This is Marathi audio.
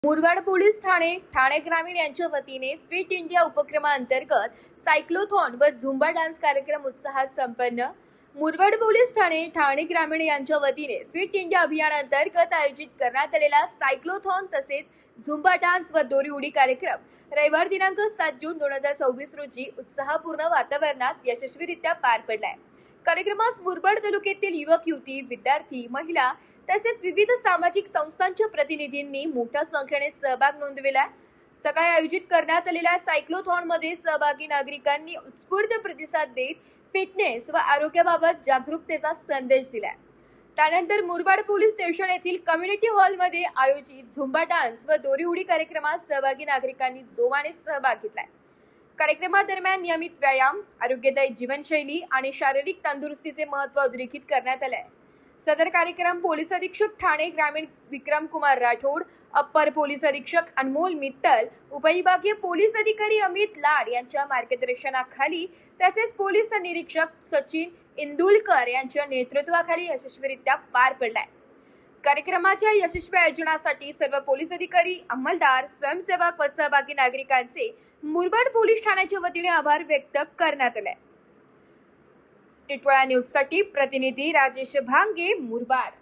मुरबाड पोलीस ठाणे ग्रामीण यांच्या वतीने फिट इंडिया उपक्रमाअंतर्गत सायक्लोथॉन व झुंबा डान्स कार्यक्रम उत्साहात संपन्न। मुरबाड पोलीस ठाणे ग्रामीण यांच्या वतीने फिट इंडिया अभियानाअंतर्गत आयोजित करण्यात आलेला सायक्लोथॉन तसेच झुंबा डान्स व दोरी उडी कार्यक्रम रविवार दिनांक 7 जून 2024 रोजी उत्साहपूर्ण वातावरणात यशस्वीरित्या पार पडलाय। कार्यक्रमास मुरबाड तालुक्यातील युवक युवती, विद्यार्थी, महिला तसेच विविध सामाजिक संस्थांच्या प्रतिनिधींनी मोठ्या संख्येने सहभाग नोंदविला। सकाळी आयोजित करण्यात आलेल्या सायक्लोथॉन मध्ये सहभागी नागरिकांनी उत्स्फूर्त प्रतिसाद देत फिटनेस व आरोग्याबाबत जागरूकतेचा संदेश दिला। त्यानंतर मुरबाड पोलीस स्टेशन येथील कम्युनिटी हॉल मध्ये आयोजित झुंबा डान्स व दोरी उडी कार्यक्रमात सहभागी नागरिकांनी जोमाने सहभाग घेतला। कार्यक्रमादरम्यान नियमित व्यायाम, आरोग्यदायी जीवनशैली आणि शारीरिक तंदुरुस्तीचे महत्त्व अधोरेखित करण्यात आले। सदर कार्यक्रम पोलीस अधीक्षक ठाणे ग्रामीण विक्रम कुमार राठोड, अप्पर पोलीस अधीक्षक अनमोल मित्तल, उपविभागीय पोलीस अधिकारी अमित लाड यांच्या मार्गदर्शनाखाली तसेच पोलीस निरीक्षक सचिन इंदुलकर यांच्या नेतृत्वाखाली यशस्वीरित्या पार पडलाय। कार्यक्रमाच्या यशस्वी आयोजनासाठी सर्व पोलीस अधिकारी, अंमलदार, स्वयंसेवक व सहभागी नागरिकांचे मुरबाड पोलीस ठाण्याच्या वतीने आभार व्यक्त करण्यात आले। टिटवाळा न्यूज साठी प्रतिनिधी राजेश भांगे, मुरबाड।